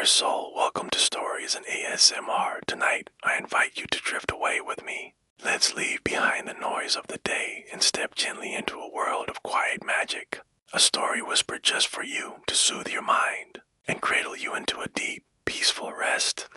dear soul, welcome to Stories and ASMR. Tonight, I invite you to drift away with me. Let's leave behind the noise of the day and step gently into a world of quiet magic. A story whispered just for you to soothe your mind and cradle you into a deep, peaceful rest.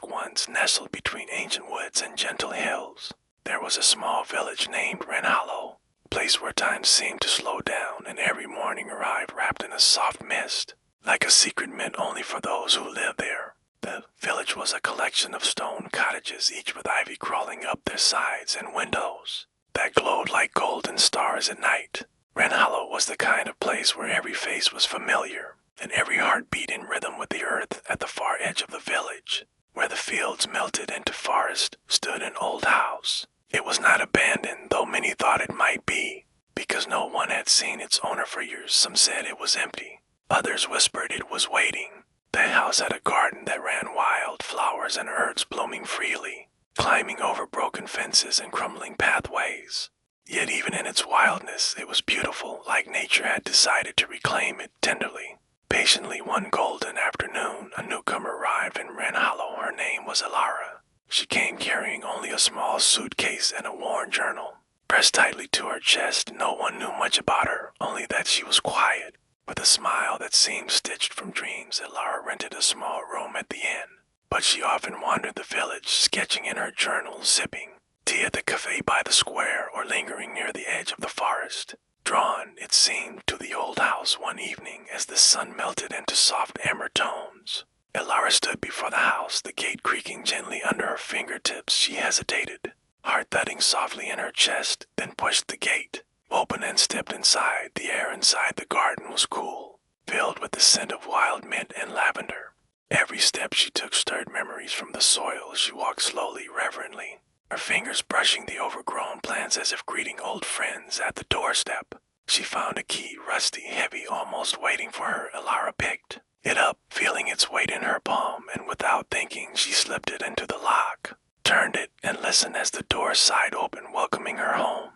Once nestled between ancient woods and gentle hills, there was a small village named Wren Hollow, a place where time seemed to slow down and every morning arrived wrapped in a soft mist, like a secret meant only for those who lived there. The village was a collection of stone cottages, each with ivy crawling up their sides and windows that glowed like golden stars at night. Wren Hollow was the kind of place where every face was familiar and every heart beat in rhythm with the earth. At the far edge of the village, where the fields melted into forest, stood an old house. It was not abandoned, though many thought it might be, because no one had seen its owner for years. Some said it was empty. Others whispered it was waiting. The house had a garden that ran wild, flowers and herbs blooming freely, climbing over broken fences and crumbling pathways. Yet even in its wildness, it was beautiful, like nature had decided to reclaim it tenderly. Patiently one golden afternoon, a newcomer arrived in Wren Hollow. Her name was Alara. She came carrying only a small suitcase and a worn journal. Pressed tightly to her chest, no one knew much about her, only that she was quiet. With a smile that seemed stitched from dreams, Alara rented a small room at the inn. But she often wandered the village, sketching in her journal, sipping tea at the cafe by the square, or lingering near the edge of the forest. Drawn, it seemed, to the old house one evening as the sun melted into soft amber tones. Alara stood before the house, the gate creaking gently under her fingertips. She hesitated, heart thudding softly in her chest, then pushed the gate open and stepped inside. The air inside the garden was cool, filled with the scent of wild mint and lavender. Every step she took stirred memories from the soil. She walked slowly, reverently, her fingers brushing the overgrown plants as if greeting old friends. At the doorstep, she found a key, rusty, heavy, almost waiting for her. Alara picked it up, feeling its weight in her palm, and without thinking, she slipped it into the lock, turned it, and listened as the door sighed open, welcoming her home.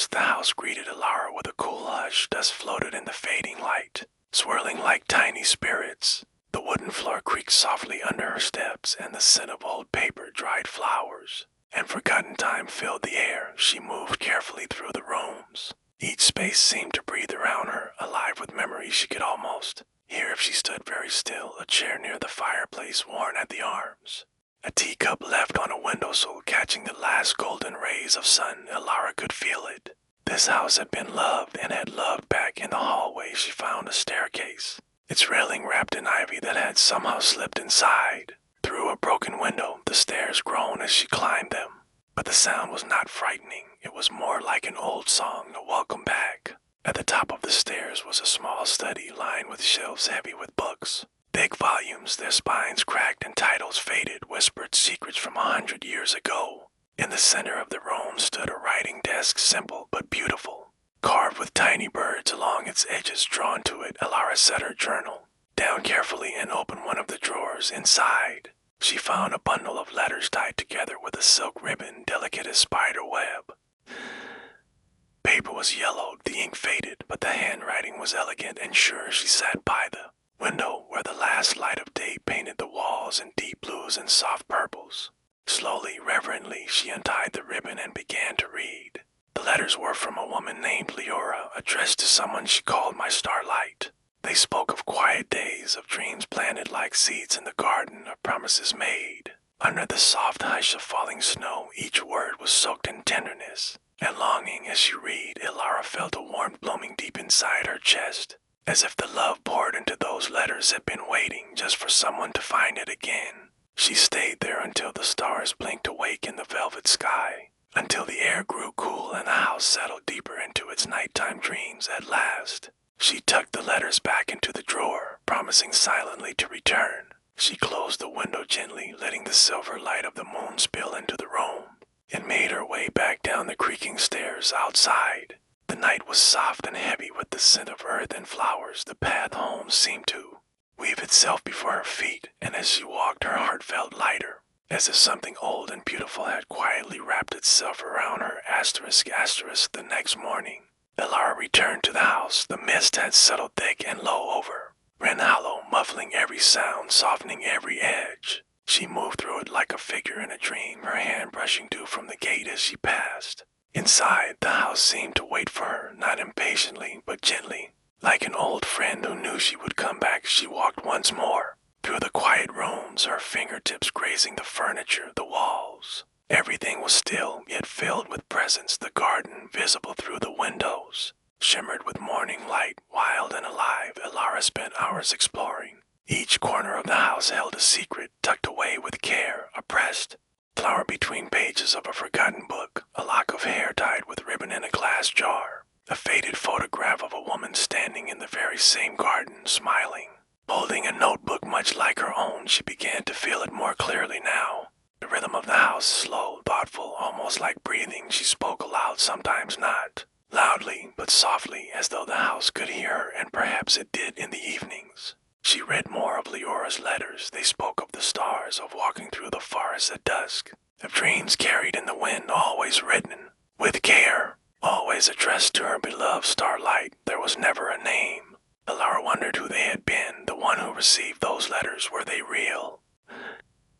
The house greeted Alara with a cool hush. Dust floated in the fading light, swirling like tiny spirits. The wooden floor creaked softly under her steps, and the scent of old paper, dried flowers, and forgotten time filled the air. She moved carefully through the rooms. Each space seemed to breathe around her, alive with memories she could almost hear if she stood very still. A chair near the fireplace, worn at the arms, a teacup left on a windowsill, catching the last golden rays of sun. Alara could feel it. This house had been loved and had loved back. In the hallway, she found a staircase, its railing wrapped in ivy that had somehow slipped inside. Through a broken window, the stairs groaned as she climbed them. But the sound was not frightening. It was more like an old song, a welcome back. At the top of the stairs was a small study lined with shelves heavy with books. Big volumes, their spines cracked and titles faded, whispered secrets from 100 years ago. In the center of the room stood a writing desk, simple but beautiful, carved with tiny birds along its edges drawn to it. Alara set her journal down carefully and opened one of the drawers. Inside, she found a bundle of letters tied together with a silk ribbon, delicate as spider web. Paper was yellowed, the ink faded, but the handwriting was elegant and sure. She sat by the window where the last light of day painted the walls in deep blues and soft purples. Slowly, reverently, she untied the ribbon and began to read. The letters were from a woman named Leora, addressed to someone she called my starlight. They spoke of quiet days, of dreams planted like seeds in the garden, of promises made under the soft hush of falling snow. Each word was soaked in tenderness and longing. As she read, Alara felt a warmth blooming deep inside her chest, as if the love poured into those letters had been waiting just for someone to find it again. She stayed there until the stars blinked awake in the velvet sky, until the air grew cool and the house settled deeper into its nighttime dreams. At last, she tucked the letters back into the drawer, promising silently to return. She closed the window gently, letting the silver light of the moon spill into the room, and made her way back down the creaking stairs. Outside, the night was soft and heavy with the scent of earth and flowers. The path home seemed to weave itself before her feet, and as she walked, her heart felt lighter, as if something old and beautiful had quietly wrapped itself around her. The next morning, Alara returned to the house. The mist had settled thick and low over Wren Hollow, every sound, softening every edge. She moved through it like a figure in a dream, her hand brushing dew from the gate as she passed. Inside, the house seemed to wait for her, not impatiently, but gently. Like an old friend who knew she would come back, she walked once more. Through the quiet rooms, her fingertips grazing the furniture, the walls. Everything was still, yet filled with presence. The garden, visible through the windows, shimmered with morning light, wild and alive. Elara spent hours exploring. Each corner of the house held a secret, tucked away with care, a pressed flower between pages of a forgotten book, a lock of hair tied with ribbon in a glass jar, a faded photograph of a woman standing in the very same garden, smiling. Holding a notebook much like her own, she began to feel it more clearly now. The rhythm of the house, slow, thoughtful, almost like breathing. She spoke aloud, sometimes not. Loudly, but softly, as though the house could hear her, and perhaps it did in the evenings. She read more of Leora's letters. They spoke of the stars, of walking through the forest at dusk, of dreams carried in the wind, always written, with care, always addressed to her beloved starlight. There was never a name. Elara wondered who they had been, the one who received those letters. Were they real?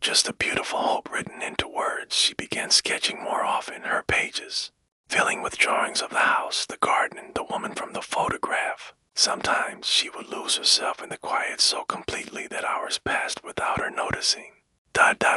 Just a beautiful hope written into words. She began sketching more often, her pages, filling with drawings of the house, the garden, the woman from the photograph. Sometimes she would lose herself in the quiet so completely that hours passed without her noticing.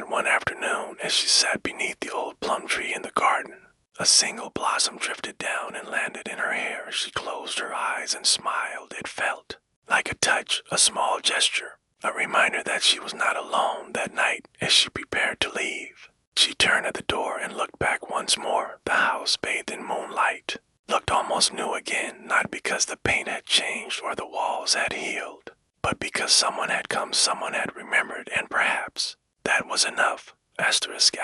One afternoon, as she sat beneath the old plum tree in the garden, a single blossom drifted down and landed in her hair. She closed her eyes and smiled. It felt like a touch, a small gesture, a reminder that she was not alone. That night, as she prepared to leave, she turned at the door and looked back once more. The house, bathed in moonlight, looked almost new again, not because the paint had changed or the walls had healed, but because someone had come, someone had remembered, and perhaps that was enough. Asterisk,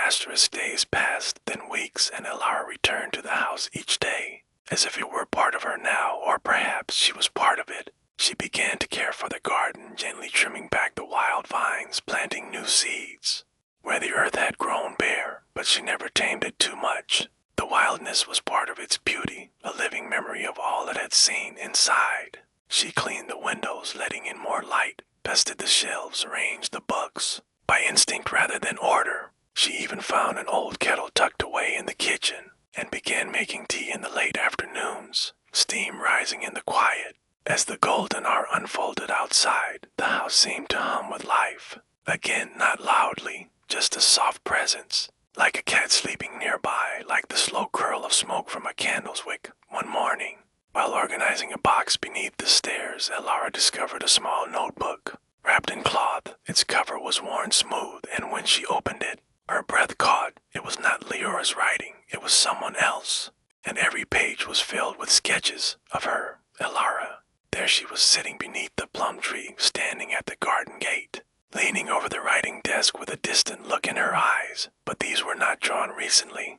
days passed, then weeks, and Elara returned to the house each day, as if it were part of her now, or perhaps she was part of it. She began to care for the garden, gently trimming back the wild vines, planting new seeds where the earth had grown bare, but she never tamed it too much. The wildness was part of its beauty, a living memory of all it had seen inside. She cleaned the windows, letting in more light, dusted the shelves, arranged the books, by instinct rather than order. She even found an old kettle tucked away in the kitchen, and began making tea in the late afternoons, steam rising in the quiet. As the golden hour unfolded outside, the house seemed to hum with life. Again, not loudly, just a soft presence, like a cat sleeping nearby, like the slow curl of smoke from a candle's wick. One morning, while organizing a box beneath the stairs, Elara discovered a small notebook, wrapped in cloth. Its cover was worn smooth, and when she opened it, her breath caught. It was not Leora's writing, it was someone else, and every page was filled with sketches of her, Elara. There she was sitting beneath the plum tree, standing at the garden gate, leaning over the writing desk with a distant look in her eyes, but these were not drawn recently.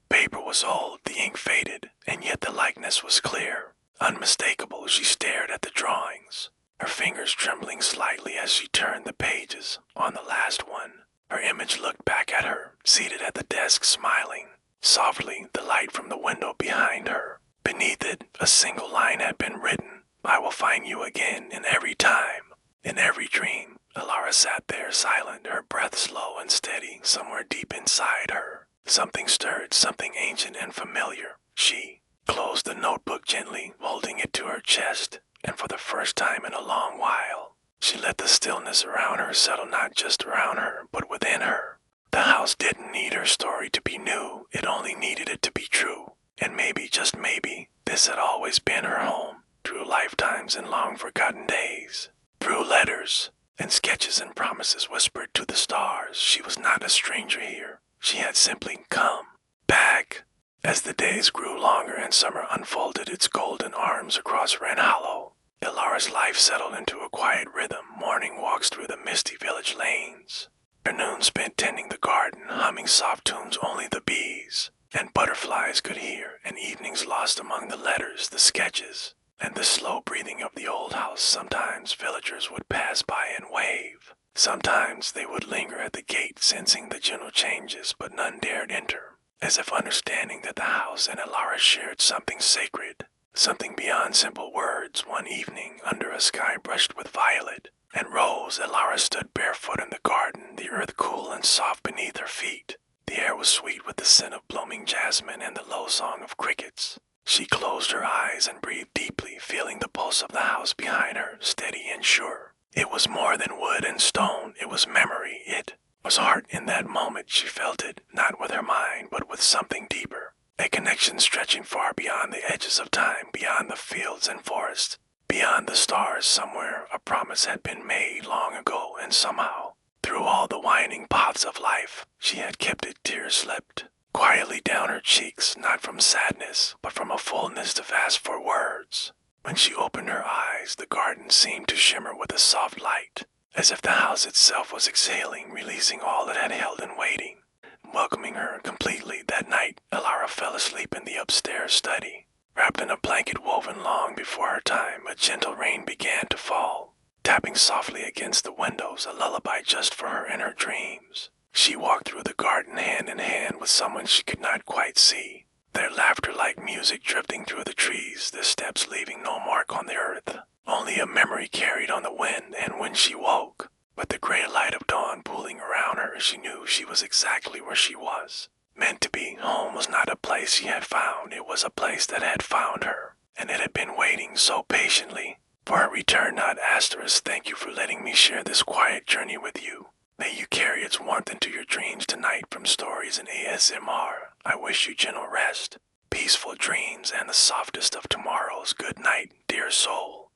Paper was old, the ink faded, and yet the likeness was clear, unmistakable. She stared at the drawings, her fingers trembling slightly as she turned the pages. On the last one, her image looked back at her, seated at the desk, smiling. Softly, the light from the window behind her. Beneath it, a single line had been written. I will find you again in every time, in every dream. Elara sat there silent, her breath slow and steady. Somewhere deep inside her, something stirred, something ancient and familiar. She closed the notebook gently, holding it to her chest, and for the first time in a long while, she let the stillness around her settle, not just around her, but within her. The house didn't need her story to be new, it only needed it to be true. And maybe, just maybe, this had always been her home, through lifetimes and long-forgotten days, through letters and sketches and promises whispered to the stars. She was not a stranger here. She had simply come back. As the days grew longer and summer unfolded its golden arms across Wren Hollow, Elara's life settled into a quiet rhythm. Morning walks through the misty village lanes, afternoons spent tending the garden, humming soft tunes only the bees and butterflies could hear, and evenings lost among the letters, the sketches, and the slow breathing of the old house. Sometimes villagers would pass by and wave. Sometimes they would linger at the gate, sensing the gentle changes, but none dared enter, as if understanding that the house and Elara shared something sacred, something beyond simple words. One evening, under a sky brushed with violet and rose, Elara stood barefoot in the garden, the earth cool and soft beneath her feet. The air was sweet with the scent of blooming jasmine and the low song of crickets. She closed her eyes and breathed deeply, feeling the pulse of the house behind her, steady and sure. It was more than wood and stone, it was memory, it was heart. In that moment she felt it, not with her mind, but with something deeper. A connection stretching far beyond the edges of time, beyond the fields and forests, beyond the stars. Somewhere a promise had been made long ago, and somehow, through all the winding paths of life, she had kept it. Tears slipped quietly down her cheeks, not from sadness, but from a fullness to ask for words. When she opened her eyes, the garden seemed to shimmer with a soft light, as if the house itself was exhaling, releasing all it had held in waiting, welcoming her completely. That night, Elara fell asleep in the upstairs study, wrapped in a blanket woven long before her time. A gentle rain began to fall, tapping softly against the windows, a lullaby just for her in her dreams. She walked through the garden hand in hand with someone she could not quite see, their laughter like music drifting through the trees, their steps leaving no mark on the earth, only a memory carried on the wind. And when she woke, with the gray light of dawn pooling around her, she knew she was exactly where she was, meant to be. Home was not a place she had found, it was a place that had found her, and it had been waiting so patiently for her return. Not asterisk, thank you for letting me share this quiet journey with you. May you carry its warmth into your dreams tonight. From stories and ASMR, I wish you gentle rest, peaceful dreams, and the softest of tomorrows. Good night, dear soul.